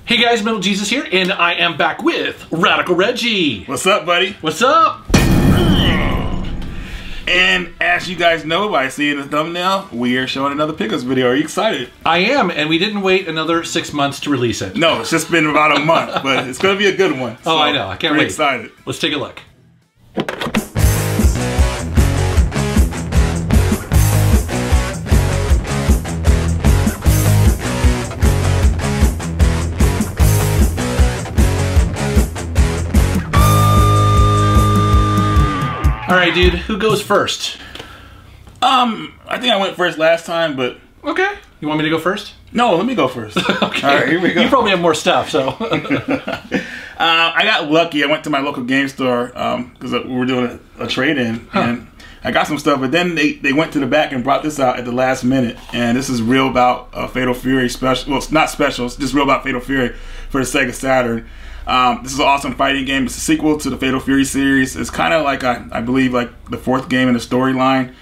Hey guys, Metal Jesus here, and I am back with Radical Reggie. What's up, buddy? What's up? And as you guys know by seeing the thumbnail, we are showing another pickups video. Are you excited? I am, and we didn't wait another 6 months to release it. No, it's just been about a month, but it's going to be a good one. Oh, I know. I can't wait. Excited. Let's take a look. All right, dude, who goes first? I think I went first last time, but... Okay. You want me to go first? No, let me go first. Okay. All right, here we go. You probably have more stuff, so... I got lucky. I went to my local game store because we were doing a trade-in, and I got some stuff, but then they went to the back and brought this out at the last minute, and this is Real Bout Fatal Fury special. Well, it's not special. It's just Real Bout Fatal Fury for the Sega Saturn. This is an awesome fighting game. It's a sequel to the Fatal Fury series. It's kind of like, I believe, like the fourth game in the storyline.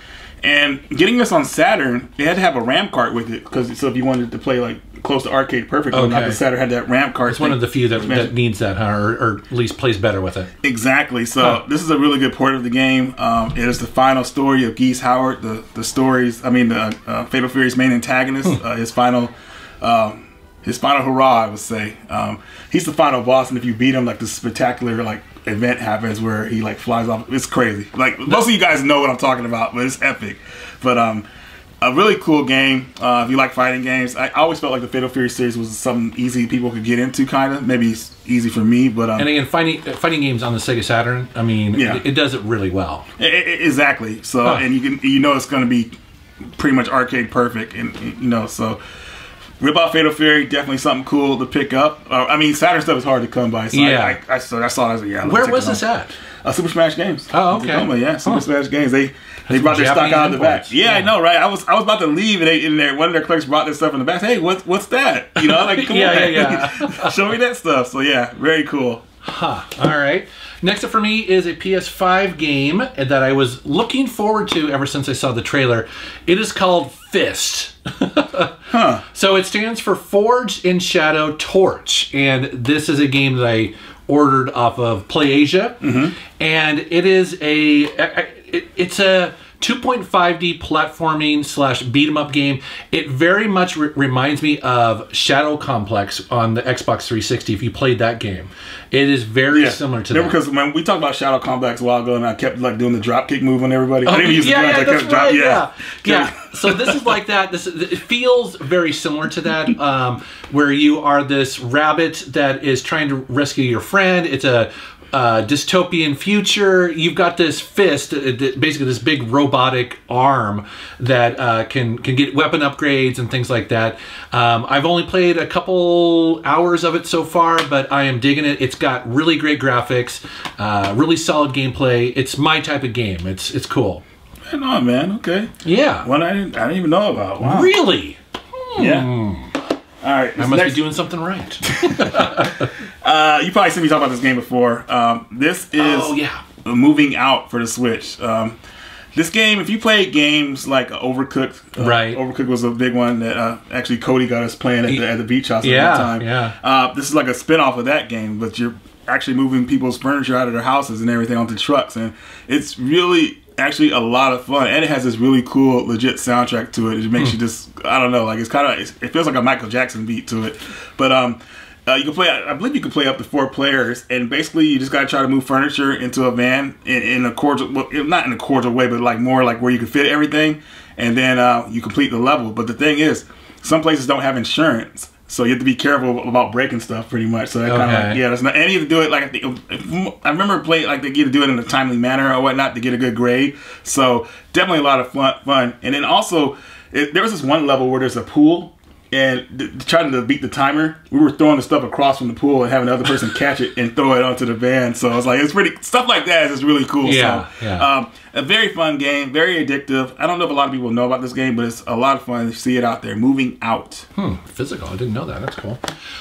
And getting this on Saturn, they had to have a RAM cart with it, because so if you wanted to play like close to arcade perfect, not the Saturn had that RAM cart. It's one of the few that needs that, or at least plays better with it. Exactly. So this is a really good port of the game. It is the final story of Geese Howard. The Fatal Fury's main antagonist. His final hurrah, I would say. He's the final boss, and if you beat him, like this spectacular event happens where he flies off. It's crazy. Like most of you guys know what I'm talking about, but it's epic. But a really cool game. If you like fighting games, I always felt like the Fatal Fury series was something easy people could get into, kind of. Maybe it's easy for me, but and again, fighting games on the Sega Saturn, I mean, it does it really well. Exactly. So and you know it's going to be pretty much arcade perfect, and so. Real Bout Fatal Fury, definitely something cool to pick up. I mean, Saturn stuff is hard to come by, so I saw it. I was like, Where was this at? Super Smash Games. Oh, okay. Tacoma, Super Smash Games. They brought their stock out of the back. Yeah, I know, right? I was about to leave, and one of their clerks brought their stuff in the back. Hey, what's that? You know, like, come on, show me that stuff. So yeah, very cool. All right. Next up for me is a PS5 game that I was looking forward to ever since I saw the trailer. It is called F.I.S.T. So it stands for Forged in Shadow Torch, and this is a game that I ordered off of PlayAsia, and it is it's a 2.5D platforming / beat 'em up game. It very much reminds me of Shadow Complex on the Xbox 360. If you played that game, it is very similar to that. Because when we talked about Shadow Complex a while ago, and I kept doing the drop kick move on everybody. I didn't use So this is like that. It feels very similar to that, where you are this rabbit that is trying to rescue your friend. It's a dystopian future. You've got this fist, basically this big robotic arm that can get weapon upgrades and things like that. I've only played a couple hours of it so far, but I am digging it. It's got really great graphics, really solid gameplay. It's my type of game. It's cool. Right on, man. Okay. Yeah. One I didn't even know about. Wow. Really? Yeah. All right, I must be doing something right. You probably seen me talk about this game before. This is Moving Out for the Switch. This game, if you play games like Overcooked, Overcooked was a big one that actually Cody got us playing at the beach house at that time. Yeah. This is like a spin-off of that game, but you're actually moving people's furniture out of their houses and everything onto trucks, and it's really actually a lot of fun, and it has this really cool legit soundtrack to it. It makes you just, I don't know, like it's kind of, it feels like a Michael Jackson beat to it. But you can play, I believe you can play up to 4 players, and basically you just got to try to move furniture into a van in a cordial, well, not in a cordial way, but like more like where you can fit everything, and then you complete the level. But the thing is, some places don't have insurance, so you have to be careful about breaking stuff, pretty much. So that kind of like, that's not. And you have to do it like I remember playing like they get to do it in a timely manner or whatnot to get a good grade. So definitely a lot of fun. And then also there was this one level where there's a pool, and trying to beat the timer, we were throwing the stuff across from the pool and having the other person catch it and throw it onto the van. So I was like, it's pretty stuff like that is just really cool. a very fun game, very addictive. I don't know if a lot of people know about this game, but it's a lot of fun to see it out there. Moving Out. Physical. I didn't know that. That's cool.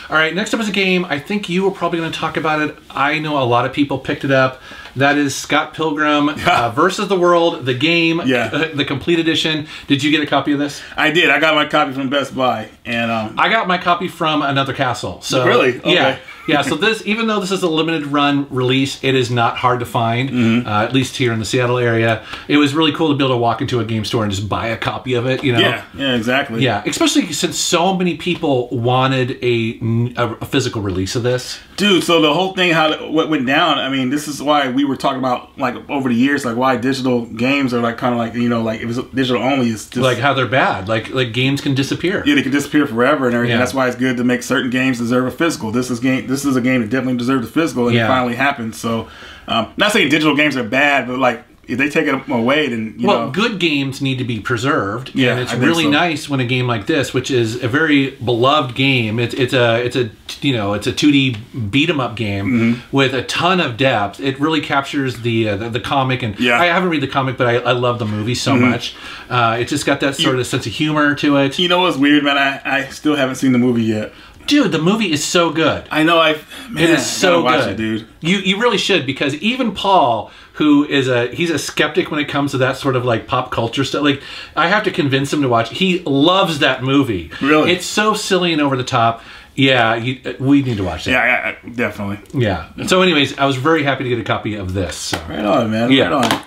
All right, next up is a game. I think you were probably going to talk about it. I know a lot of people picked it up. That is Scott Pilgrim versus the World, the game, the complete edition. Did you get a copy of this? I did. I got my copy from Best Buy, and I got my copy from Another Castle. So really, okay. Yeah. So this, even though this is a limited run release, it is not hard to find. At least here in the Seattle area, it was really cool to be able to walk into a game store and just buy a copy of it. You know? Yeah, exactly. Yeah, especially since so many people wanted a physical release of this. Dude, so the whole thing, what went down, I mean, this is why we were talking about, like, over the years, like, why digital games are, like, kind of like, you know, like, if it's digital only, it's just... Like, how they're bad. Like games can disappear. Yeah, they can disappear forever and everything. Yeah. That's why it's good to make certain games deserve a physical. This is a game that definitely deserves a physical, and it finally happened. So, not saying digital games are bad, but, like, if they take it away, then you know. Good games need to be preserved. Yeah, and it's really nice when a game like this, which is a very beloved game, it's a 2D beat 'em up game with a ton of depth. It really captures the comic, and I haven't read the comic, but I love the movie so much. It's just got that sort of sense of humor to it. You know what's weird, man? I still haven't seen the movie yet. Dude, the movie is so good. I know. It is so good. Watch it, dude. You really should, because even Paul, who is he's a skeptic when it comes to that sort of like pop culture stuff. Like, I have to convince him to watch. He loves that movie. Really? It's so silly and over the top. Yeah, we need to watch that. Yeah, definitely. Yeah. So, anyways, I was very happy to get a copy of this. So. Right on, man. Yeah. Right on.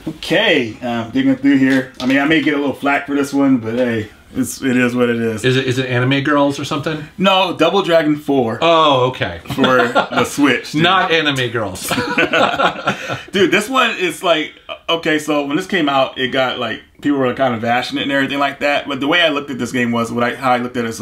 Okay, digging through here. I mean, I may get a little flack for this one, but hey. It is what it is. Is it Anime Girls or something? No, Double Dragon 4. Oh, okay. For the Switch. Dude. Not Anime Girls. Dude, this one is like, okay, so when this came out, it got like, people were kind of bashing it and everything like that. But the way I looked at this game was, how I looked at it is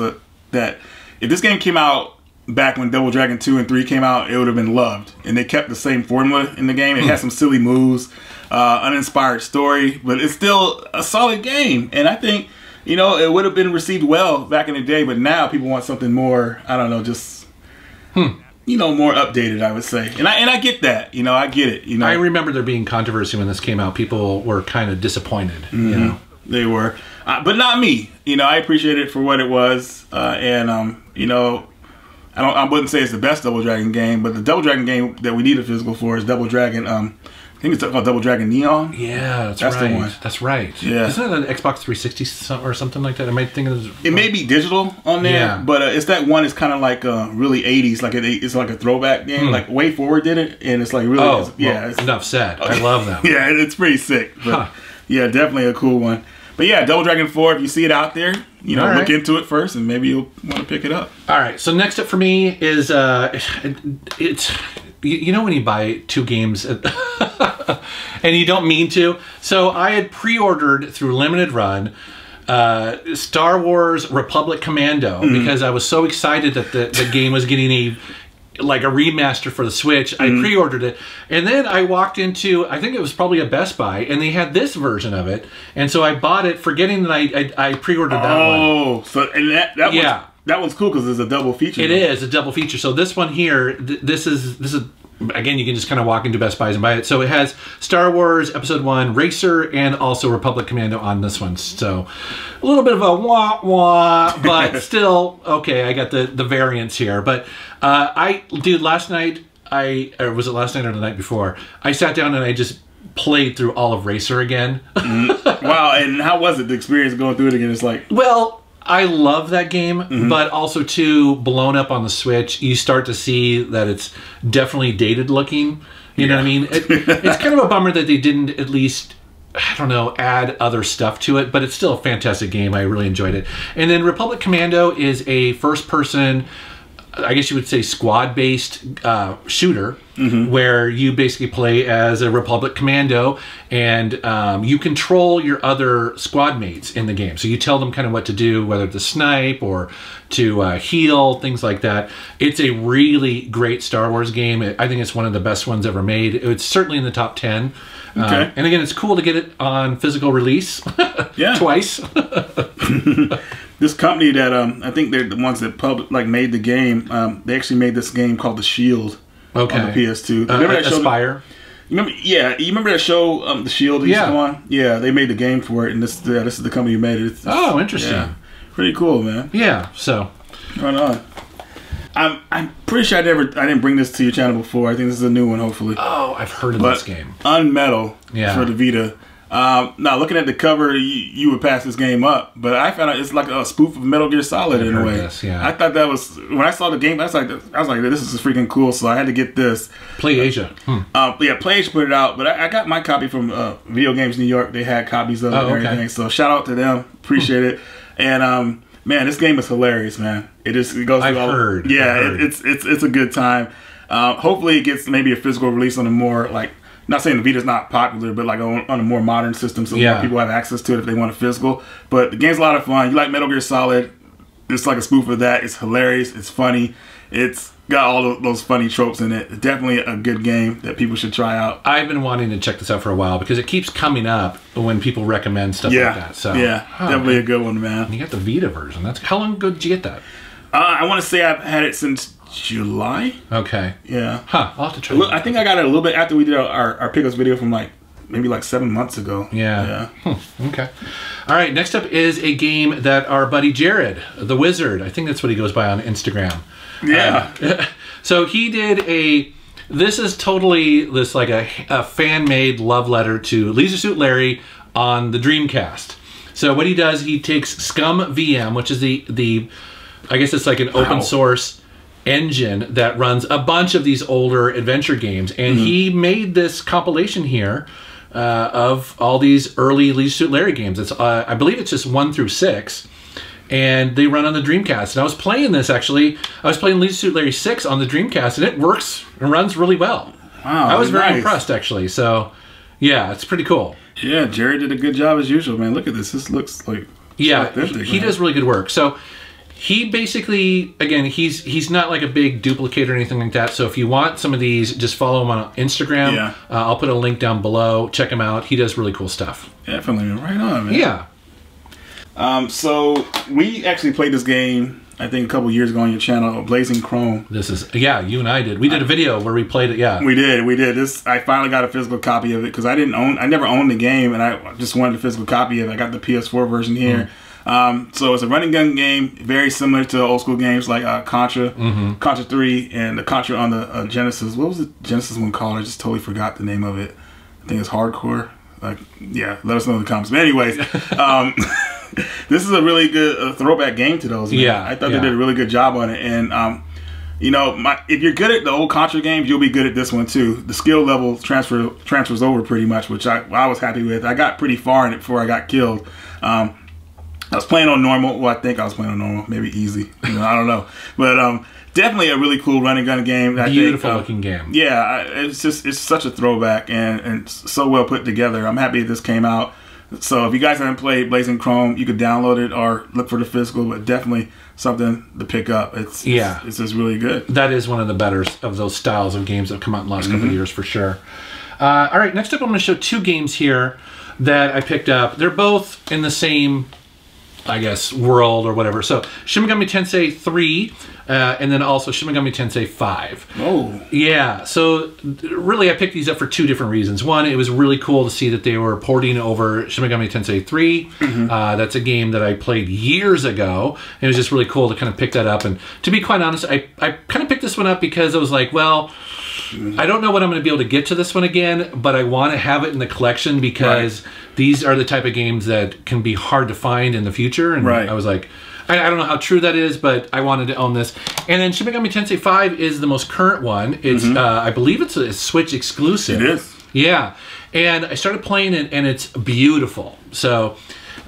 that if this game came out back when Double Dragon 2 and 3 came out, it would have been loved. And they kept the same formula in the game. It had some silly moves, uninspired story, but it's still a solid game. And I think, you know, it would have been received well back in the day, but now people want something more, I don't know, just, you know, more updated, I would say. And I get that, you know, I get it, you know. I remember there being controversy when this came out. People were kind of disappointed, you know. They were. But not me. You know, I appreciate it for what it was. You know, I wouldn't say it's the best Double Dragon game, but the Double Dragon game that we need a physical for is Double Dragon, I think it's called Double Dragon Neon. Yeah, that's right. The one. That's right. Yeah. Isn't it an Xbox 360 or something like that? I might think it may be digital on there, but it's that one. It's kind of like really 80s. Like it's like a throwback game. Like Way Forward did it, and it's like really. Well, enough said. I love them. Yeah, it's pretty sick. But yeah, definitely a cool one. But yeah, Double Dragon 4. If you see it out there, you know, look into it first, and maybe you'll want to pick it up. All right. So next up for me is it's. You know when you buy 2 games and you don't mean to? So I had pre-ordered through limited run Star Wars Republic Commando because I was so excited that the game was getting a remaster for the Switch. I pre-ordered it, and then I walked into, I think it was probably a Best Buy, and they had this version of it, and so I bought it forgetting that I pre-ordered that one. Oh, so and that that one's cool because it's a double feature. It is a double feature. So this one here, this is again, you can just kind of walk into Best Buys and buy it. So it has Star Wars Episode 1 Racer and also Republic Commando on this one. So a little bit of a wah-wah, but still, okay, I got the variants here. But dude, last night, or was it last night or the night before, I sat down and I just played through all of Racer again. Wow, and how was it, the experience going through it again? It's like... Well... I love that game, but also too, blown up on the Switch, you start to see that it's definitely dated looking. You know what I mean? It's kind of a bummer that they didn't at least, I don't know, add other stuff to it, but it's still a fantastic game. I really enjoyed it. And then Republic Commando is a first-person, I guess you would say squad-based shooter, where you basically play as a Republic Commando, and you control your other squad mates in the game. So you tell them kind of what to do, whether to snipe or to heal, things like that. It's a really great Star Wars game. I think it's one of the best ones ever made. It's certainly in the top 10. Okay. And again, it's cool to get it on physical release twice. This company that I think they're the ones that made the game. They actually made this game called The Shield on the PS2. Aspire. You remember? Yeah, you remember that show, The Shield? That used to come on? Yeah, they made the game for it, and this is the company who made it. Oh, interesting. Yeah, pretty cool, man. Yeah. So, right on. I'm pretty sure I didn't bring this to your channel before. I think this is a new one, hopefully. Oh, I've heard of this game. UnMetal for the Vita. Now, looking at the cover, you would pass this game up, but I found out it's like a spoof of Metal Gear Solid in a way. This, yeah. I thought that was, when I saw the game, I was like, this is freaking cool, so I had to get this. PlayAsia. Yeah, PlayAsia put it out, but I got my copy from Video Games New York. They had copies of it and everything, so shout out to them. Appreciate it. And man, this game is hilarious, man. It goes through I've heard. It's a good time. Hopefully, it gets maybe a physical release on a more like. Not saying the Vita's not popular, but like on a more modern system, so more people have access to it if they want a physical. But the game's a lot of fun. You like Metal Gear Solid? It's like a spoof of that. It's hilarious. It's funny. It's got all those funny tropes in it. It's definitely a good game that people should try out. I've been wanting to check this out for a while because it keeps coming up when people recommend stuff like that. So definitely a good one, man. You got the Vita version. How long ago did you get that? I want to say I've had it since July. Okay. Yeah. Huh. I'll have to try. I think I got it a little bit after we did our pickups video from maybe 7 months ago. Yeah. Okay. All right. Next up is a game that our buddy Jared, the Wizard, I think that's what he goes by on Instagram. Yeah. So he did this is totally like a fan-made love letter to Leisure Suit Larry on the Dreamcast. So what he does, he takes Scum VM, which is the I guess it's like an open source engine that runs a bunch of these older adventure games, and he made this compilation here of all these early Leisure Suit Larry games. It's I believe it's just 1 through 6, and they run on the Dreamcast. And I was playing this actually. I was playing Leisure Suit Larry 6 on the Dreamcast, and it works and runs really well. Wow, I was very impressed actually. So yeah, it's pretty cool. Yeah, Jared did a good job as usual, man. Look at this. This looks like authentic, he does really good work. So he basically, again, he's not like a big duplicate or anything like that. So if you want some of these, just follow him on Instagram. Yeah. I'll put a link down below. Check him out. He does really cool stuff. Definitely. Right on, man. Yeah. So we actually played this game, I think, a couple years ago on your channel, Blazing Chrome. This is, you and I did. We did a video where we played it, We did. I finally got a physical copy of it because I never owned the game, and I just wanted a physical copy of it. I got the PS4 version here. So it's a running gun game, very similar to old school games like Contra, Contra 3, and the Contra on the Genesis. What was the Genesis one called? I just totally forgot the name of it. I think it's Hardcore. Let us know in the comments. But anyways, this is a really good throwback game to those. Man. Yeah, I thought they did a really good job on it. And if you're good at the old Contra games, you'll be good at this one too. The skill level transfers over pretty much, which I was happy with. I got pretty far in it before I got killed. I was playing on normal. Well, I think I was playing on normal. Maybe easy. I don't know. But definitely a really cool running gun game. Beautiful looking game. Yeah, it's such a throwback and so well put together. I'm happy this came out. So if you guys haven't played Blazing Chrome, you could download it or look for the physical, but definitely something to pick up. It's just really good. That is one of the better of those styles of games that have come out in the last couple of years for sure. All right, next up I'm going to show 2 games here that I picked up. They're both in the same, I guess, world or whatever. So Shimigami Tensei 3 and then also Shimigami Tensei 5. Oh. Yeah, so really I picked these up for 2 different reasons. One, it was really cool to see that they were porting over Shimigami Tensei 3. That's a game that I played years ago. It was just really cool to kind of pick that up. And to be quite honest, I kind of picked this one up because I was like, well, I don't know what I'm going to be able to get to this one again, but I want to have it in the collection because these are the type of games that can be hard to find in the future. And I was like, I don't know how true that is, but I wanted to own this. And then Shimigami Tensei 5 is the most current one. It's I believe it's a Switch exclusive. It is. Yeah. And I started playing it, and it's beautiful. So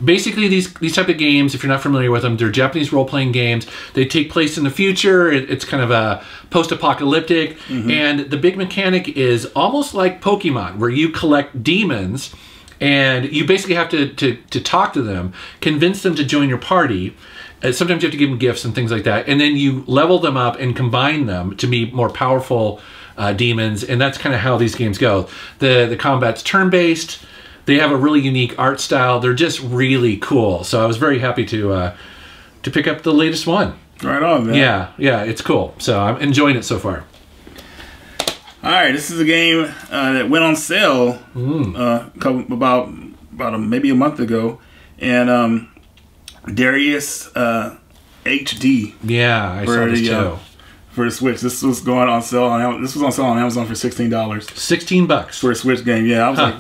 basically, these type of games, if you're not familiar with them, they're Japanese role-playing games. They take place in the future. It's kind of a post-apocalyptic. And the big mechanic is almost like Pokemon, where you collect demons, and you basically have to talk to them, convince them to join your party. Sometimes you have to give them gifts and things like that. And then you level them up and combine them to be more powerful demons. And that's kind of how these games go. The combat's turn-based. They have a really unique art style. They're just really cool. So I was very happy to pick up the latest one. Right on, man. Yeah, it's cool. So I'm enjoying it so far. All right, this is a game that went on sale about maybe a month ago, and Darius HD. Yeah, I saw this too. For the Switch, this was going on sale on this was on sale on Amazon for $16. $16 for a Switch game. Yeah, I was like,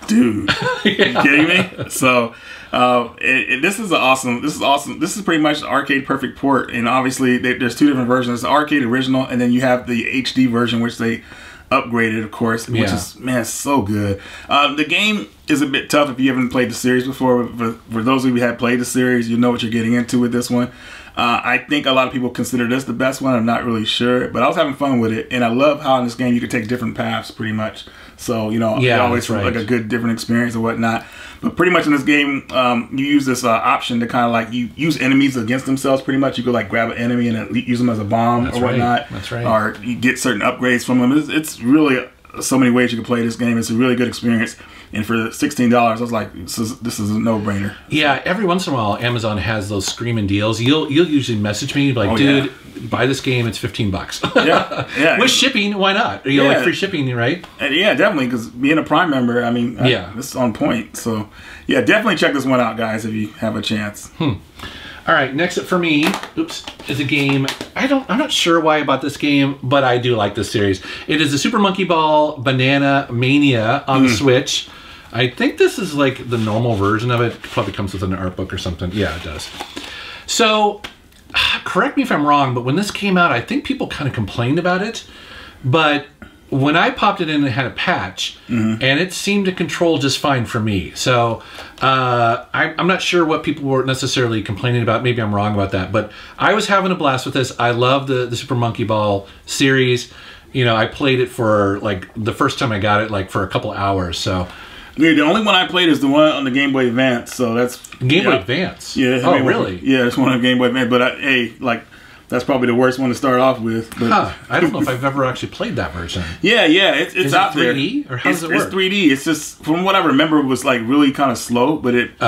dude, you kidding me? So. This is awesome. This is pretty much the arcade perfect port, and obviously there's two different versions: the arcade original, and then you have the HD version, which they upgraded, of course, which is, man, so good. The game is a bit tough if you haven't played the series before. For those of you who have played the series, you know what you're getting into with this one. I think a lot of people consider this the best one. I'm not really sure, but I was having fun with it, and I love how in this game you can take different paths, pretty much. So, you know, it always like a good different experience and whatnot. But pretty much in this game, you use this option to kind of like, you use enemies against themselves, pretty much. You could like grab an enemy and use them as a bomb or whatnot. That's right. Or you get certain upgrades from them. It's really so many ways you can play this game. It's a really good experience. And for $16, I was like, this is a no-brainer. Yeah, every once in a while, Amazon has those screaming deals. You'll usually message me like, dude, buy this game. It's $15. Yeah. With shipping, why not? You know, like free shipping, right? And yeah, definitely. Because being a Prime member, I mean, this is on point. So yeah, definitely check this one out, guys, if you have a chance. All right, next up for me, is a game. I'm not sure why about this game, but I do like this series. It is the Super Monkey Ball Banana Mania on the Switch. I think this is like the normal version of it. It probably comes with an art book or something. Yeah, it does. So, correct me if I'm wrong, but when this came out, I think people kind of complained about it. But when I popped it in, it had a patch, and it seemed to control just fine for me. So I'm not sure what people were necessarily complaining about. Maybe I'm wrong about that. But I was having a blast with this. I love the Super Monkey Ball series. You know, I played it for, like, the first time I got it, like, for a couple hours. So... Yeah, the only one I played is the one on the Game Boy Advance, so that's... Game Boy Advance? Yeah. Oh, really? Yeah, it's one on Game Boy Advance, but hey, like, that's probably the worst one to start off with. But I don't know if I've ever actually played that version. Yeah, it's out there. Is it 3D, or how does it work? It's 3D. It's just, from what I remember, it was, like, really kind of slow, but it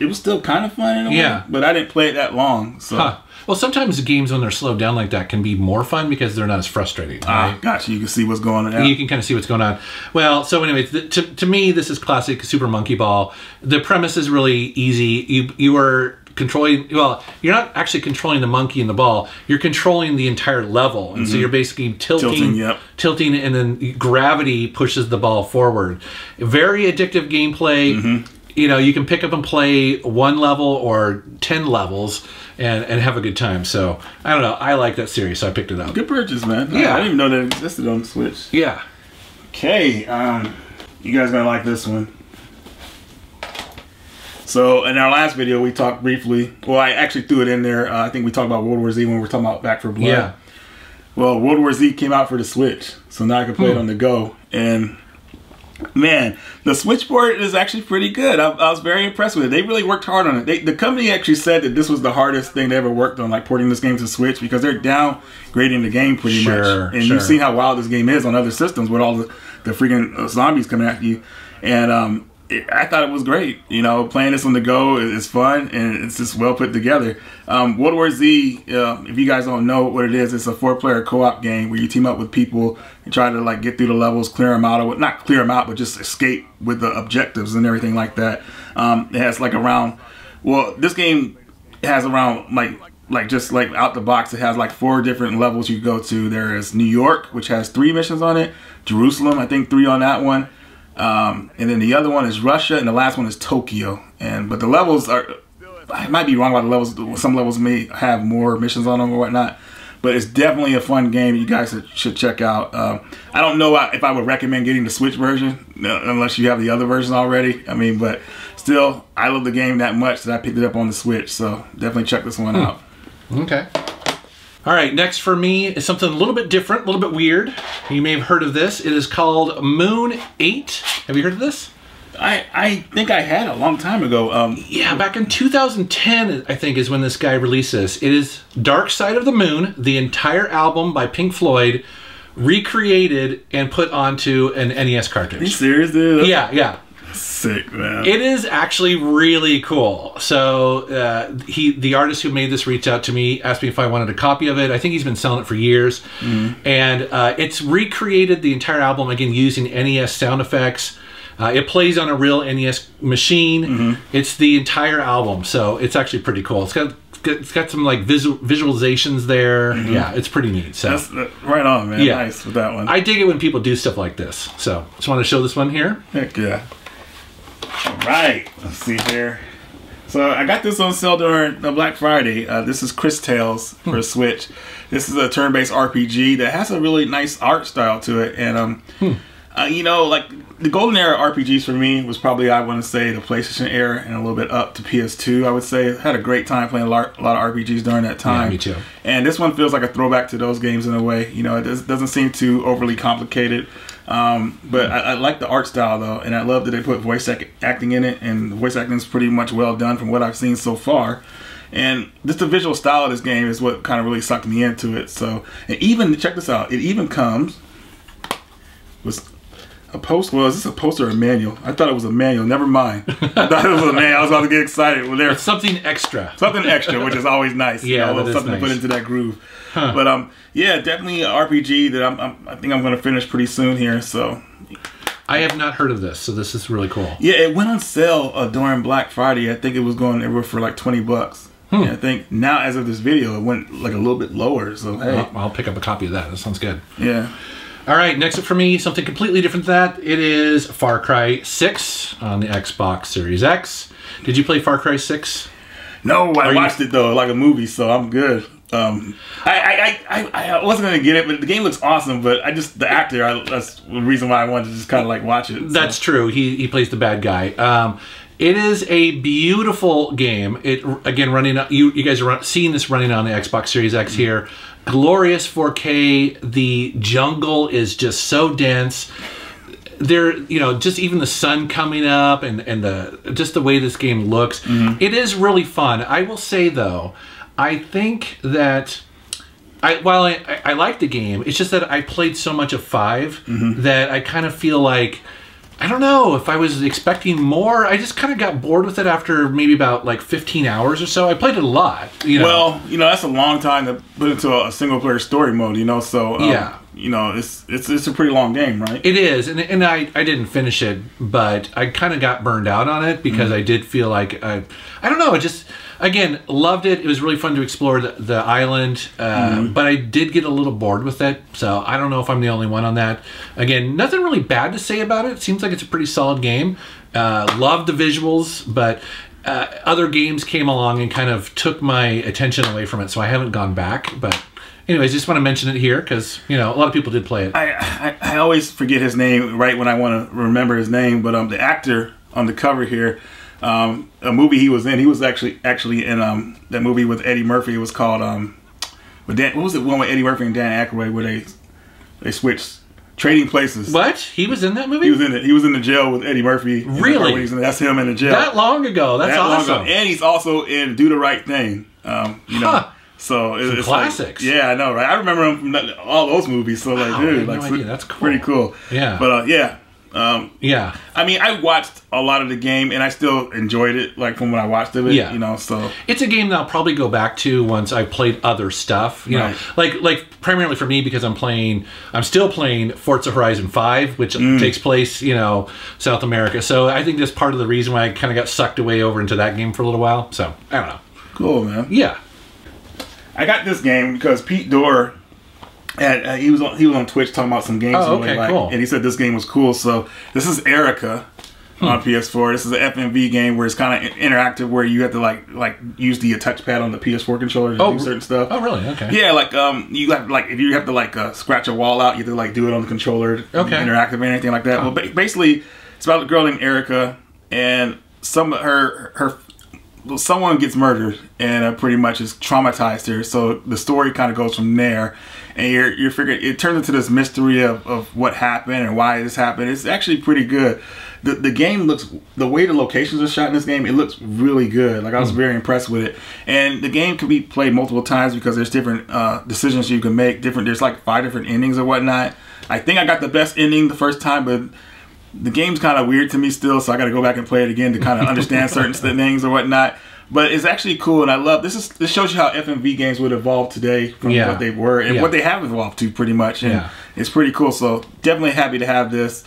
was still kind of fun in a way, but I didn't play it that long, so... Well, sometimes the games, when they're slowed down like that, can be more fun because they're not as frustrating. Right? Gotcha. You can see what's going on. You can kind of see what's going on. Well, so anyways, to me, this is classic Super Monkey Ball. The premise is really easy. You are controlling, well, you're not actually controlling the monkey and the ball. You're controlling the entire level. And so you're basically tilting, and then gravity pushes the ball forward. Very addictive gameplay. You know, you can pick up and play 1 level or 10 levels and have a good time. So, I don't know. I like that series, so I picked it up. Good purchase, man. Yeah. I didn't even know that it existed on the Switch. Yeah. Okay. You guys going to like this one. So, in our last video, we talked briefly. Well, I actually threw it in there. I think we talked about World War Z when we were talking about Back 4 Blood. Yeah. Well, World War Z came out for the Switch. So, now I can play it on the go. And... man, the Switch port is actually pretty good. I was very impressed with it. They really worked hard on it. The company actually said that this was the hardest thing they ever worked on, like porting this game to Switch, because they're downgrading the game pretty much. And you've seen how wild this game is on other systems with all the freaking zombies coming at you. And I thought it was great. You know, playing this on the go is fun, and it's just well put together. World War Z, if you guys don't know what it is, it's a 4-player co-op game where you team up with people and try to like get through the levels, clear them out, or not clear them out, but just escape with the objectives and everything like that. It has like around, well, this game has around like just like out the box, it has like 4 different levels you go to. There is New York, which has 3 missions on it. Jerusalem, I think 3 on that one. And then the other one is Russia, and the last one is Tokyo. But the levels are, I might be wrong about the levels. Some levels may have more missions on them or whatnot. But it's definitely a fun game you guys should check out. I don't know if I would recommend getting the Switch version, unless you have the other version already. I mean, but still, I love the game that much that I picked it up on the Switch. So definitely check this one out. Okay. All right, next for me is something a little bit different, a little bit weird. You may have heard of this. It is called Moon 8. Have you heard of this? I think I had a long time ago. Yeah, back in 2010, I think, is when this guy released this. It is Dark Side of the Moon, the entire album by Pink Floyd, recreated and put onto an NES cartridge. Are you serious, dude? Yeah. Sick, man. It is actually really cool. So the artist who made this reached out to me, asked me if I wanted a copy of it. I think he's been selling it for years. And it's recreated the entire album, again, using NES sound effects. It plays on a real NES machine. It's the entire album, so it's actually pretty cool. It's got some like visualizations there. Yeah, it's pretty neat. So that's right on, man. Yeah. Nice with that one. I dig it when people do stuff like this. So just want to show this one here. Heck yeah. All right, let's see here. So I got this on sale during Black Friday. This is Cris Tales for Switch. This is a turn-based RPG that has a really nice art style to it, and you know, like the golden era RPGs for me was probably, I want to say, the PlayStation era and a little bit up to PS2. I would say I had a great time playing a lot of RPGs during that time. Yeah, me too. And this one feels like a throwback to those games in a way. You know, it doesn't seem too overly complicated. But I like the art style though, and I love that they put voice acting in it, and the voice acting is pretty much well done from what I've seen so far. And just the visual style of this game is what kind of really sucked me into it. So, and even check this out, it even comes with a post. Well, is this a poster or a manual? I thought it was a manual. Never mind. I thought it was a manual. I was about to get excited. Well, there's something extra. Something extra, which is always nice. Yeah, you know, something nice to put into that groove. But yeah, definitely an RPG that I think I'm going to finish pretty soon here. So I have not heard of this, so this is really cool. Yeah, it went on sale during Black Friday. I think it was going everywhere for like $20. I think now, as of this video, it went like a little bit lower. So hey, I'll pick up a copy of that. That sounds good. Yeah. All right, next up for me, something completely different than that. It is Far Cry 6 on the Xbox Series X. Did you play Far Cry 6? No, I watched it though, like a movie, so I'm good. I wasn't gonna get it, but the game looks awesome. But the actor, that's the reason why I wanted to just kind of like watch it. So. That's true. He plays the bad guy. It is a beautiful game. It again running. You guys are seeing this running on the Xbox Series X here. Glorious 4K. The jungle is just so dense. There, you know, just even the sun coming up and just the way this game looks. It is really fun. I will say though, I think that while I like the game, it's just that I played so much of 5 that I kind of feel like, I don't know if I was expecting more. I just kind of got bored with it after maybe about like 15 hours or so. I played it a lot. You know? Well, you know, that's a long time to put into a single player story mode, you know, so yeah. You know, it's a pretty long game, right? It is, and I didn't finish it, but I kind of got burned out on it because I did feel like, I don't know, just... Again, loved it. It was really fun to explore the island, but I did get a little bored with it, so I don't know if I'm the only one on that. Again, nothing really bad to say about it. It seems like it's a pretty solid game. Loved the visuals, but other games came along and kind of took my attention away from it, so I haven't gone back. But anyways, just want to mention it here because, you know, a lot of people did play it. I always forget his name right when I want to remember his name, but the actor on the cover here, a movie he was in. He was actually in that movie with Eddie Murphy. It was called what was it? One with Eddie Murphy and Dan Aykroyd where they switched trading places. What? He was in that movie? He was in it. He was in the jail with Eddie Murphy. Really? That's him in the jail. That long ago. That's awesome. Long ago. And he's also in Do the Right Thing. You know. So it's classics. Like, yeah, I know, right? I remember him from all those movies. So like, dude, like, no idea. That's cool. Pretty cool. Yeah. But yeah. Yeah. I mean, I watched a lot of the game, and I still enjoyed it, like from when I watched it. Yeah. You know, so it's a game that I'll probably go back to once I played other stuff. You know, like primarily for me because I'm still playing Forza Horizon 5, which takes place, you know, South America. So I think that's part of the reason why I kind of got sucked away over into that game for a little while. So I don't know. Cool, man. Yeah. I got this game because Pete Dorr. And he was on Twitch talking about some games he really liked, cool. And he said this game was cool. So this is Erika on PS4. This is an FMV game where it's kind of interactive, where you have to like use the touchpad on the PS4 controller to do certain stuff. Oh, really? Okay. Yeah, like you have if you have to scratch a wall out, you have to like do it on the controller, interactive or anything like that. Well, basically, it's about a girl named Erika, and someone gets murdered and pretty much has traumatized her. So the story kind of goes from there. And you're figuring, it turns into this mystery of what happened and why this happened. It's actually pretty good. The game looks, the way the locations are shot in this game, it looks really good. Like I was very impressed with it. And the game can be played multiple times because there's different decisions you can make. There's like 5 different endings or whatnot. I think I got the best ending the first time, but the game's kind of weird to me still, so I got to go back and play it again to kind of understand certain things or whatnot. But it's actually cool, and I love this. This shows you how FMV games would evolve today from what they were and what they have evolved to, pretty much. And it's pretty cool. So definitely happy to have this.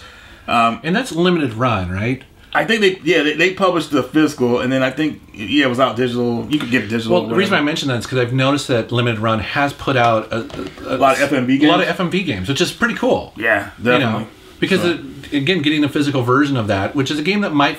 And that's limited run, right? I think they published the physical, and then I think it was out digital. You could get it digital. Well, the reason I mention that is because I've noticed that Limited Run has put out a lot of FMV games. A lot of FMV games, which is pretty cool. Yeah, definitely. You know, because again, getting the physical version of that, which is a game that might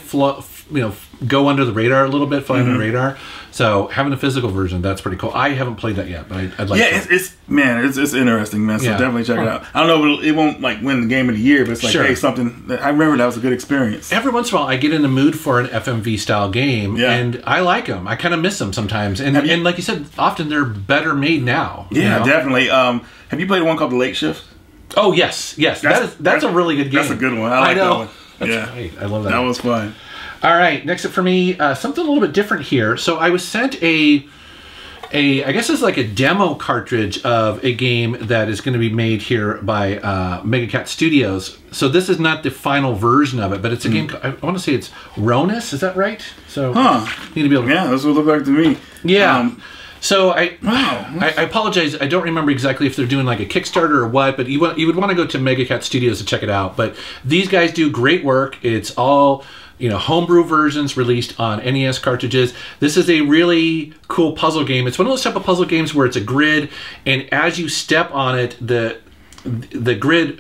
go under the radar a little bit, fly under the radar. So having a physical version, that's pretty cool. I haven't played that yet, but I'd like to. Yeah, it's interesting, man. So definitely check it out. I don't know if it won't like win the game of the year, but it's like, hey, something that I remember that was a good experience. Every once in a while, I get in the mood for an FMV style game, and I like them. I kind of miss them sometimes, and like you said, often they're better made now. Yeah, definitely. Have you played one called The Late Shift? Oh yes. That's a really good game. That's a good one. I like that one. That's great. I love that. That was fun. All right, next up for me, something a little bit different here. So I was sent I guess it's like a demo cartridge of a game that is going to be made here by Megacat Studios. So this is not the final version of it, but it's a game. I want to say it's Ronus. Is that right? So need to be able to. Yeah, that's what it looked like to me. Yeah. So I apologize. I don't remember exactly if they're doing like a Kickstarter or what, but you would want to go to Megacat Studios to check it out. But these guys do great work. It's all homebrew versions released on NES cartridges. This is a really cool puzzle game. It's one of those type of puzzle games where it's a grid, and as you step on it, the grid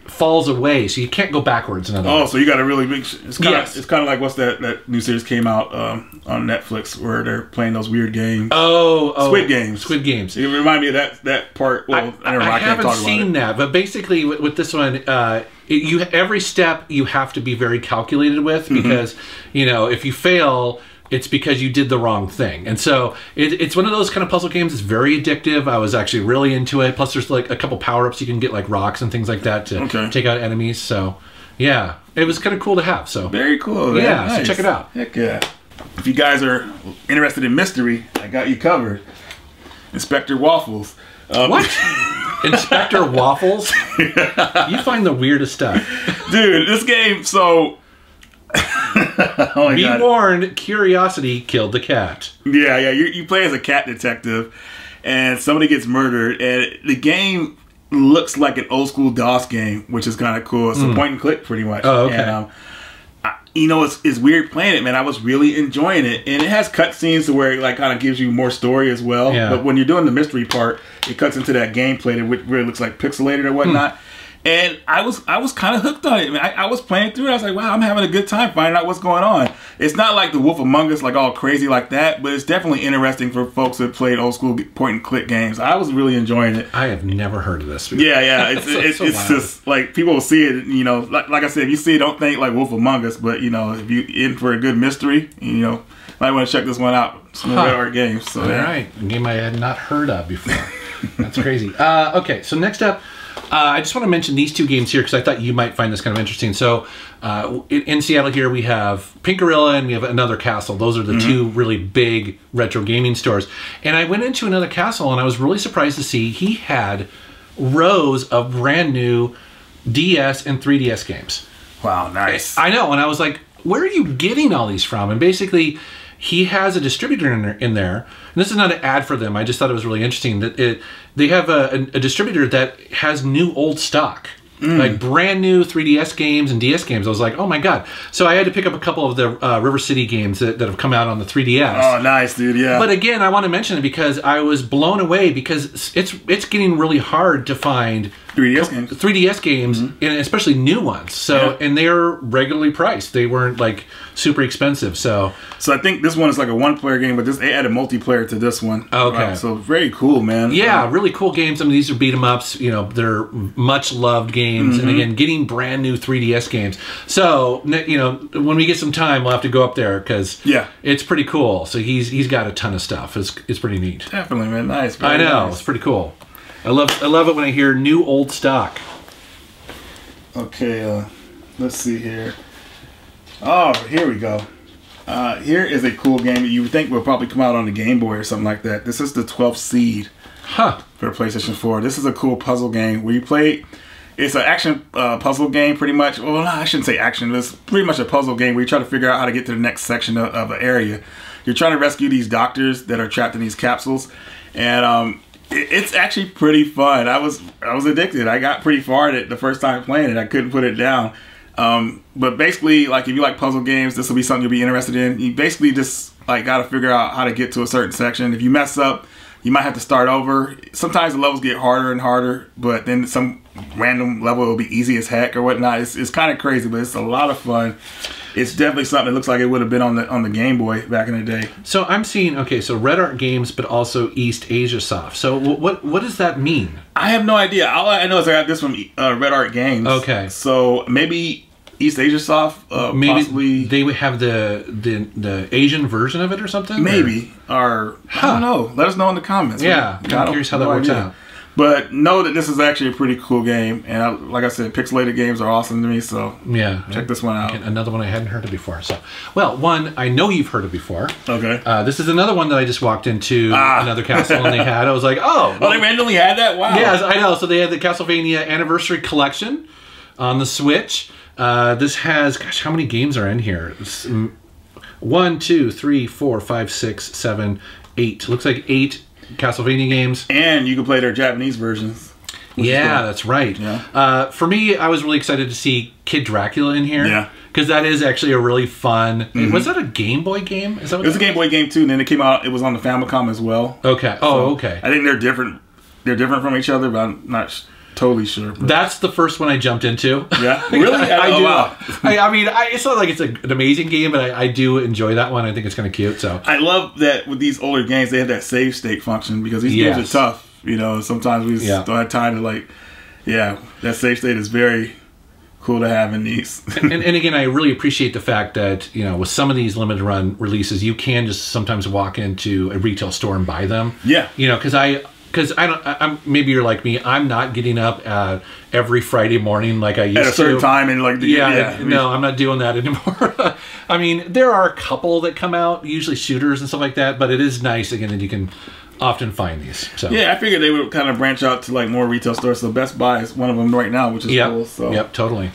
falls away, so you can't go backwards. In other words. So you got a really big. It's kind of like what's that new series came out on Netflix where they're playing those weird games. Squid Games. Squid Games. It reminded me of that part. Well, I haven't seen that, but basically with this one, every step you have to be very calculated with, because if you fail, it's because you did the wrong thing. And so it's one of those kind of puzzle games. It's very addictive. I was actually really into it. Plus there's like a couple power-ups you can get, like rocks and things like that to take out enemies. So yeah, it was kind of cool to have. So very cool, man. Yeah, nice. So check it out. Heck yeah. If you guys are interested in mystery, I got you covered. Inspector Waffles. What? Inspector Waffles? You find the weirdest stuff. Dude, this game, so... Be warned, curiosity killed the cat. Yeah. You play as a cat detective, and somebody gets murdered, and the game looks like an old school DOS game, which is kind of cool. It's a point and click, pretty much. Oh, okay. And, it's weird playing it, man. I was really enjoying it, and it has cutscenes to where it like kind of gives you more story as well. Yeah. But when you're doing the mystery part, it cuts into that gameplay that really looks like pixelated or whatnot. And I was kind of hooked on it, man. I was playing through it. I was like, wow, I'm having a good time finding out what's going on. It's not like The Wolf Among Us, like all crazy like that, but it's definitely interesting for folks that played old school point and click games. I was really enjoying it. I have never heard of this before. Yeah. It's just like people will see it, like I said, if you see it, don't think like Wolf Among Us, but if you in for a good mystery, might want to check this one out. Some Red Art games. So, all right, a game I had not heard of before. That's crazy. Okay, so next up. I just want to mention these two games here because I thought you might find this kind of interesting. So in Seattle here we have Pink Gorilla and we have Another Castle. Those are the two really big retro gaming stores. And I went into Another Castle and I was really surprised to see he had rows of brand new DS and 3DS games. Wow, nice. I know, and I was like, where are you getting all these from? And basically he has a distributor in there. And this is not an ad for them. I just thought it was really interesting that they have a distributor that has new old stock. Like brand new 3DS games and DS games. I was like, oh my god. So I had to pick up a couple of the River City games that have come out on the 3DS. Oh, nice, dude, yeah. But again, I want to mention it because I was blown away because it's getting really hard to find 3DS games, and especially new ones. So and they're regularly priced. They weren't like super expensive. So I think this one is like a one-player game, but they added multiplayer to this one. Okay. So very cool, man. Yeah, really cool games. I mean, these are beat 'em ups. They're much loved games, and again, getting brand new 3DS games. So when we get some time, we'll have to go up there because it's pretty cool. So he's got a ton of stuff. It's pretty neat. Definitely, man. Nice. I know. Nice. It's pretty cool. I love it when I hear new old stock. Okay, let's see here. Oh, here we go. Here is a cool game that you would think will probably come out on the Game Boy or something like that. This is the 12th Seed for the PlayStation 4. This is a cool puzzle game where you play It's an action puzzle game, pretty much. Well, no, I shouldn't say action. It's pretty much a puzzle game where you try to figure out how to get to the next section of the area. You're trying to rescue these doctors that are trapped in these capsules, and it's actually pretty fun. I was addicted. I got pretty far at it the first time playing it. I couldn't put it down. But basically, like, if you like puzzle games, this will be something you'll be interested in. You basically just like got to figure out how to get to a certain section. If you mess up, you might have to start over. Sometimes the levels get harder and harder, but then some random level will be easy as heck or whatnot. It's kind of crazy, but it's a lot of fun. It's definitely something that looks like it would have been on the Game Boy back in the day. So I'm seeing, okay, so Red Art Games, but also East Asia Soft. So what does that mean? I have no idea. All I know is I got this from Red Art Games. Okay. So maybe East Asia Soft, maybe possibly they would have the Asian version of it or something. Maybe, or I don't know. Let us know in the comments. Yeah, I'm curious how that works out. But know that this is actually a pretty cool game, and like I said, pixelated games are awesome to me. So yeah, check this one out. Another one I hadn't heard of before. So, well, one I know you've heard of before. Okay. This is another one that I just walked into another castle and they had. I was like, oh, well, they randomly had that. Wow. Yes, I know. So they had the Castlevania Anniversary Collection on the Switch. This has, gosh, how many games are in here? 1, 2, 3, 4, 5, 6, 7, 8. Looks like 8 Castlevania games. And you can play their Japanese versions. Yeah, that's right. Yeah. For me, I was really excited to see Kid Dracula in here. Yeah. Because that is actually a really fun... Was that a Game Boy game? Is that what it was a Game Boy game, too. And then it came out... It was on the Famicom as well. Okay. Oh, okay. I think they're different. They're different from each other, but I'm not totally sure. But. That's the first one I jumped into. Yeah? Really? I do. Wow. I mean, it's not like it's an amazing game, but I do enjoy that one. I think it's kind of cute. So I love that with these older games, they have that save state function because these games are tough. You know, sometimes we just don't have time to, like, that save state is very cool to have in these. and again, I really appreciate the fact that, you know, with some of these limited run releases, you can just sometimes walk into a retail store and buy them. Yeah. You know, because I'm maybe you're like me. I'm not getting up every Friday morning like I used to. At a certain time and like no, I'm not doing that anymore. I mean, there are a couple that come out, usually shooters and stuff like that, but it is nice again that you can often find these. So yeah, I figured they would kind of branch out to like more retail stores. So Best Buy is one of them right now, which is cool. So yep, totally.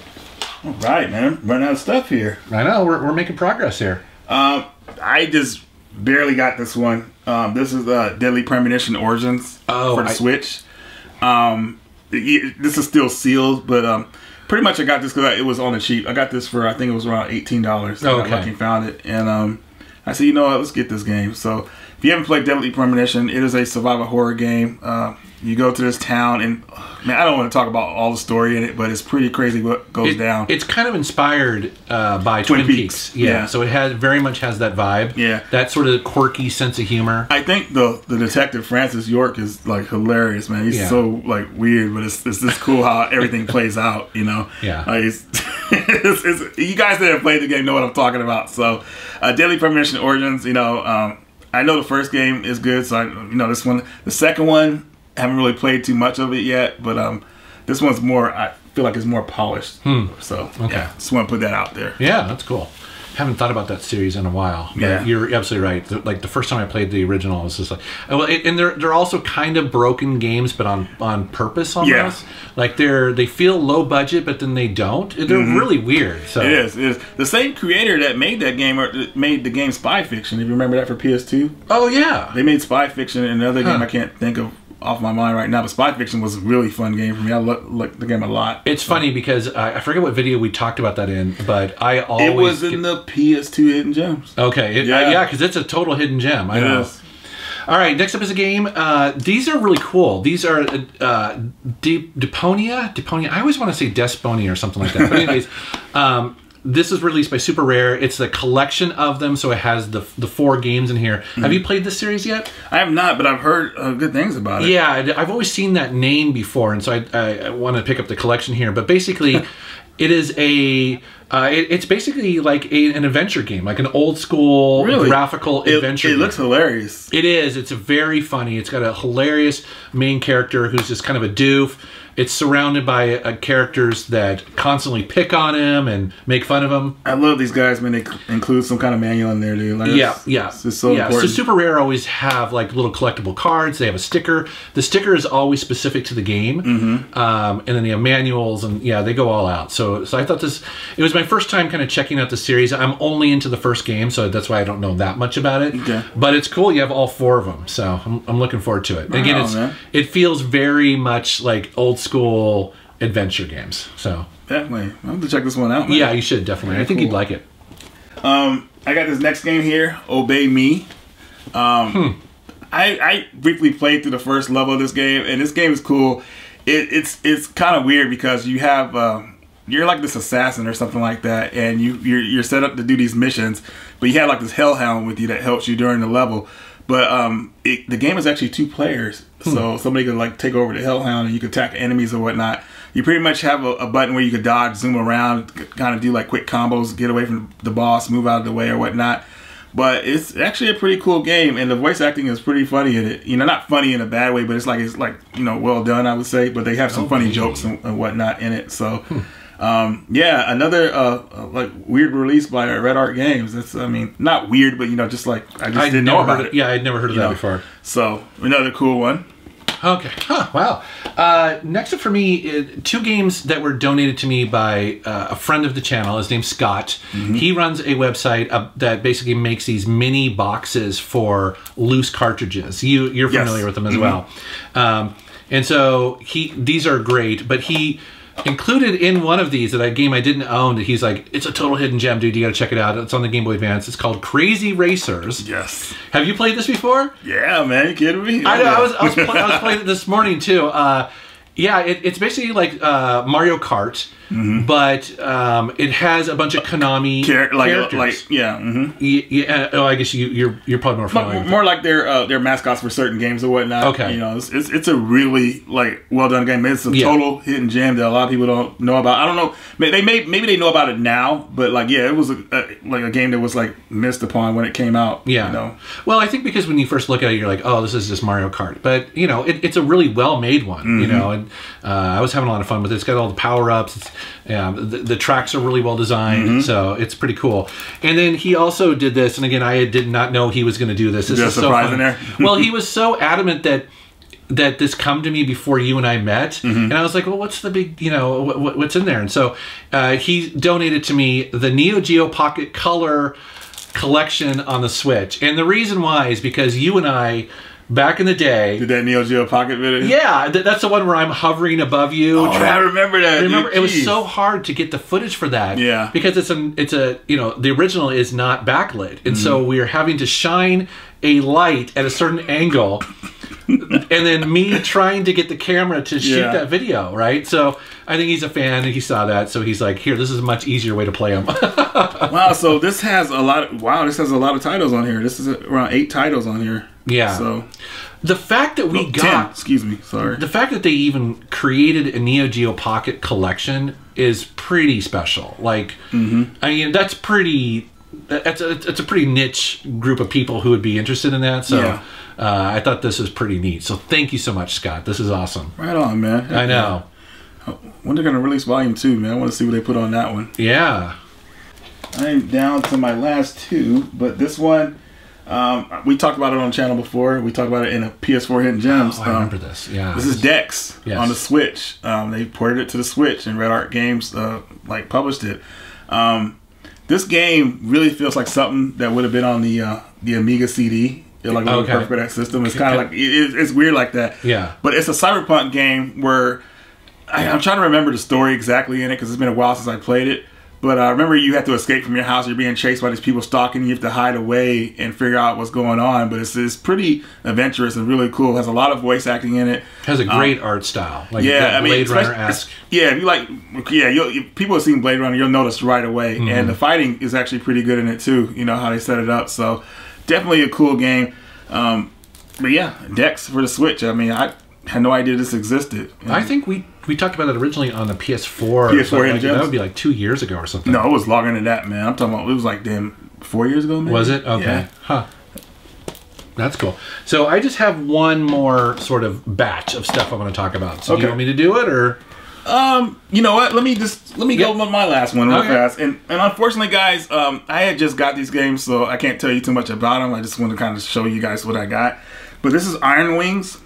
All right, man, running out of stuff here. I know we're making progress here. I just barely got this one. This is Deadly Premonition Origins for the Switch. This is still sealed, but pretty much I got this because it was on the cheap. I got this for, I think it was around $18. I got lucky and found it. And I said, you know what, let's get this game. So if you haven't played Deadly Premonition, it is a survival horror game. You go to this town, and man, I don't want to talk about all the story in it, but it's pretty crazy what goes down. It's kind of inspired by Twin Peaks. Yeah, so it very much has that vibe. Yeah, that sort of quirky sense of humor. I think the detective Francis York is like hilarious, man. He's so like weird, but it's just cool how everything plays out. You know. Yeah. You guys that have played the game know what I'm talking about. So, Deadly Premonition Origins. You know, I know the first game is good, so this one, the second one. I haven't really played too much of it yet, but this one's more, I feel like it's more polished. So, yeah, just want to put that out there. Yeah, that's cool. Haven't thought about that series in a while. Yeah. You're absolutely right. Like, the first time I played the original, it was just like... Well, and they're also kind of broken games, but on purpose almost. Yeah. Like, they feel low budget, but then they don't. They're really weird. So. It is. The same creator that made that game made the game Spy Fiction. If you remember that for PS2. Oh, yeah. They made Spy Fiction and another game I can't think of off my mind right now, but Spy Fiction was a really fun game for me. I like the game a lot. It's funny because I forget what video we talked about that in, but I always... It was in the PS2 Hidden Gems. Okay. Yeah, because it's a total hidden gem. I know. All right, next up is a game. These are really cool. These are Deepdeponia. I always want to say Desponia or something like that. But anyways... this is released by Super Rare. It's a collection of them, so it has the 4 games in here. Have you played this series yet? I have not, but I've heard good things about it. Yeah, I've always seen that name before, and so I want to pick up the collection here. But basically, it is it's basically like an adventure game, like an old school graphical adventure game. It looks hilarious. It is. It's very funny. It's got a hilarious main character who's just kind of a doof. it's surrounded by characters that constantly pick on him and make fun of him. I love these guys when they include some kind of manual in there, dude. Like, it's just so important. So Super Rare always have like little collectible cards. They have a sticker. The sticker is always specific to the game, and then they have manuals, and they go all out. So I thought it was my first time kind of checking out the series. I'm only into the first game, so that's why I don't know that much about it. Okay. But it's cool. You have all 4 of them, so I'm looking forward to it. And again, it feels very much like old school adventure games. So definitely, I'm going to check this one out, man. Yeah, you should definitely. I think you'd like it. I got this next game here, Obey Me. I briefly played through the first level of this game, and this game is cool. It's kind of weird because you have you're like this assassin or something like that, and you're set up to do these missions, but you have like this Hellhound with you that helps you during the level. But the game is actually 2 players, so somebody could like take over the Hellhound and you could attack enemies or whatnot. You pretty much have a button where you could dodge, zoom around, kind of do like quick combos, get away from the boss, move out of the way or whatnot. But it's actually a pretty cool game, and the voice acting is pretty funny in it. You know, not funny in a bad way, but it's like well done, I would say. But they have some funny jokes and whatnot in it. So, yeah, another like weird release by Red Art Games. That's, I mean, not weird, but just like I didn't know about it. Yeah, I'd never heard of that before. So another cool one. Okay. Wow. Next up for me, 2 games that were donated to me by a friend of the channel. His name's Scott. He runs a website that basically makes these mini boxes for loose cartridges. You're familiar with them as well. And so these are great, but he included in one of these, a game I didn't own, that he's like, it's a total hidden gem, dude. You got to check it out. It's on the Game Boy Advance. It's called Crazy Racers. Yes. Have you played this before? Yeah, man. You kidding me? I know. I was playing it this morning too. Yeah, it's basically like Mario Kart, but it has a bunch of Konami characters. Yeah. Oh, I guess you're probably more familiar. More like their mascots for certain games or whatnot. Okay. It's a really like well done game. It's a total hidden gem that a lot of people don't know about. I don't know. Maybe they know about it now, but like it was like a game that was like missed upon when it came out. Yeah. Well, I think because when you first look at it, you're like, oh, this is just Mario Kart, but it's a really well made one. And I was having a lot of fun with it. It's got all the power ups. The tracks are really well designed, so it's pretty cool. And then he also did this, and again, I did not know he was going to do this. This is so fun. There. Well, he was so adamant that this come to me before you and I met, and I was like, well, what's the big, what's in there? And so he donated to me the Neo Geo Pocket Color collection on the Switch, and the reason why is because you and I, back in the day, did that Neo Geo Pocket video? Yeah, that's the one where I'm hovering above you. Oh, I remember that. It was so hard to get the footage for that. Yeah, because it's a the original is not backlit, and so we are having to shine a light at a certain angle, and then me trying to get the camera to shoot that video. Right, so I think he's a fan, and he saw that, so he's like, "Here, this is a much easier way to play them." Wow, so this has a lot of titles on here. This is around 8 titles on here. Yeah. So the fact that we got 10, excuse me, sorry. The fact that they even created a Neo Geo Pocket collection is pretty special. Like, I mean, that's pretty. It's a pretty niche group of people who would be interested in that. So I thought this was pretty neat. So thank you so much, Scott. This is awesome. Right on, man. I know. When they're gonna release Volume 2, man? I want to see what they put on that one. Yeah. I'm down to my last 2, but this one. We talked about it on the channel before. We talked about it in a PS4 Hidden Gems. Oh, I remember this. Yeah. This is Dex on the Switch. They ported it to the Switch, and Red Art Games published it. This game really feels like something that would have been on the Amiga CD. Like perfect for that system. It's kind of like it's weird like that. Yeah. But it's a cyberpunk game where I'm trying to remember the story exactly in it because it's been a while since I played it. But I remember you have to escape from your house. You're being chased by these people stalking you. You have to hide away and figure out what's going on. But it's pretty adventurous and really cool. It has a lot of voice acting in it. Has a great art style. Like Blade Runner-esque. Yeah, if you like, people have seen Blade Runner, you'll notice right away. And the fighting is actually pretty good in it too. You know how they set it up. So definitely a cool game. But yeah, Dex for the Switch. I mean, I had no idea this existed. I think we talked about it originally on the PS4. PS4 that would be like 2 years ago or something. No, it was longer than that, man. I'm talking about, it was like 4 years ago, maybe? Was it? Okay. Yeah. Huh. That's cool. So I just have one more sort of batch of stuff I want to talk about. So do you want me to do it, or? You know what? Let me go with my last one real fast. And unfortunately, guys, I had just got these games, so I can't tell you too much about them. I just want to kind of show you guys what I got. But this is Iron Wings.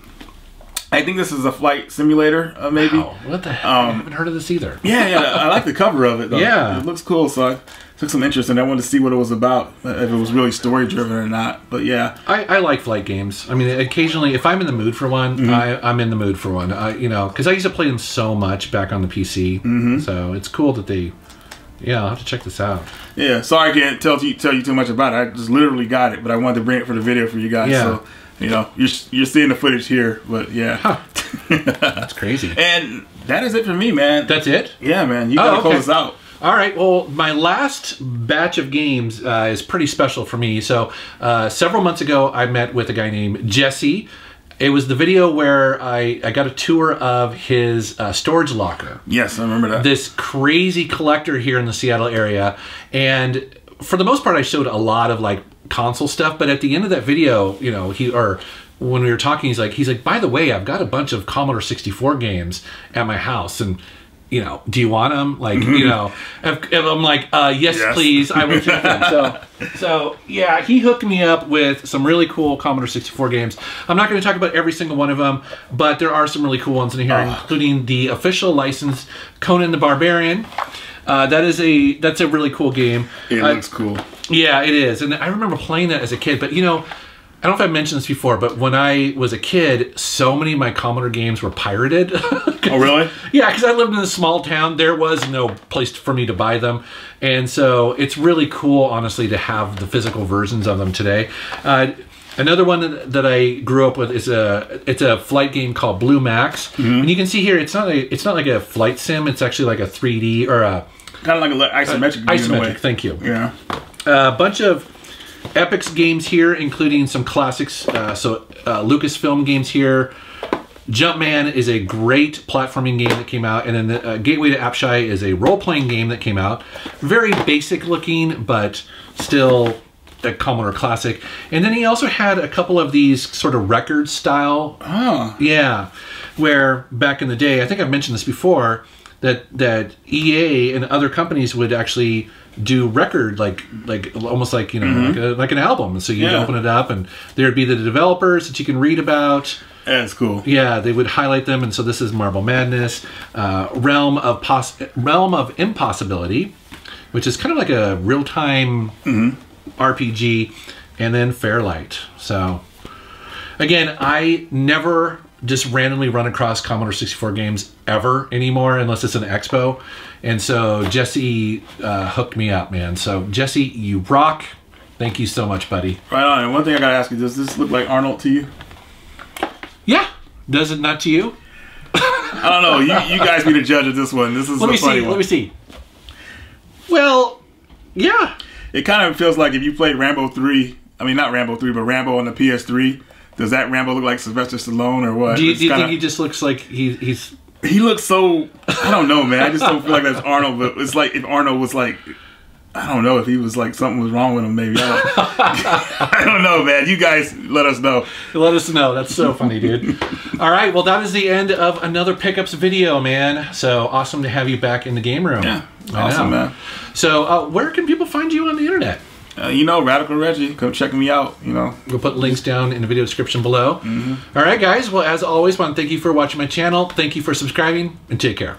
I think this is a flight simulator, maybe. Wow, what the hell? I haven't heard of this either. Yeah, I like the cover of it, though. Yeah. It looks cool, so I took some interest in it. I wanted to see what it was about, if it was really story-driven or not. But yeah. I like flight games. I mean, occasionally, if I'm in the mood for one, I'm in the mood for one. You know, because I used to play them so much back on the PC. So it's cool that they... Yeah, I'll have to check this out. Yeah, sorry I can't tell you too much about it. I just literally got it, but I wanted to bring it for the video for you guys. Yeah. So, you know, you're seeing the footage here, but yeah. Huh. That's crazy. And that is it for me, man. That's it? Yeah, man. You gotta close us out. All right. Well, my last batch of games is pretty special for me. So several months ago, I met with a guy named Jesse. It was the video where I got a tour of his storage locker. Yes, I remember that. This crazy collector here in the Seattle area. And for the most part, I showed a lot of like console stuff. But at the end of that video, you know, when we were talking, he's like, by the way, I've got a bunch of Commodore 64 games at my house, and you know, do you want them? Like, you know, if I'm like, yes, please, I will take them. So yeah, he hooked me up with some really cool Commodore 64 games. I'm not going to talk about every single one of them, but there are some really cool ones in here, including the official licensed Conan the Barbarian. That's a really cool game. It looks cool. Yeah, it is. And I remember playing that as a kid, but you know, I don't know if I mentioned this before, but when I was a kid, so many of my Commodore games were pirated. Oh, really? Yeah, because I lived in a small town. There was no place for me to buy them. And so it's really cool, honestly, to have the physical versions of them today. Another one that I grew up with is it's a flight game called Blue Max. And you can see here, it's not like a flight sim. It's actually like a 3D or a... Kind of like an isometric. Isometric, thank you. Yeah. A bunch of Epix games here, including some classics. Lucasfilm games here. Jumpman is a great platforming game that came out, and then the Gateway to Apshai is a role-playing game that came out. Very basic looking, but still a Commodore classic. And then he also had a couple of these sort of record style. Oh. Yeah, where back in the day, I think I've mentioned this before, that EA and other companies would actually do record like almost like, you know, like an album. So you'd open it up and there'd be the developers that you can read about. That's cool. Yeah, they would highlight them, and so this is Marble Madness, Realm of Impossibility, which is kind of like a real-time RPG, and then Fairlight. So again, I never just randomly run across Commodore 64 games ever anymore, unless it's an expo. And so Jesse hooked me up, man. So Jesse, you rock. Thank you so much, buddy. Right on. And one thing I gotta ask you, does this look like Arnold to you? Yeah. Does it not to you? I don't know. You guys be the judge of this one. This is a funny one. Let me see. Well, yeah. It kind of feels like if you played Rambo 3, I mean not Rambo 3, but Rambo on the PS3, does that Rambo look like Sylvester Stallone or what? Do you think he just looks like he's... He looks so... I don't know, man. I just don't feel like that's Arnold, but it's like if Arnold was like... I don't know if he was like something was wrong with him, maybe. I don't know, man. You guys let us know. Let us know. That's so funny, dude. All right. Well, that is the end of another Pickups video, man. So awesome to have you back in the game room. Yeah. Awesome, man. So where can people find you on the internet? You know, Radical Reggie. Come check me out, you know. We'll put links down in the video description below. All right, guys. Well, as always, I want to thank you for watching my channel. Thank you for subscribing, and take care.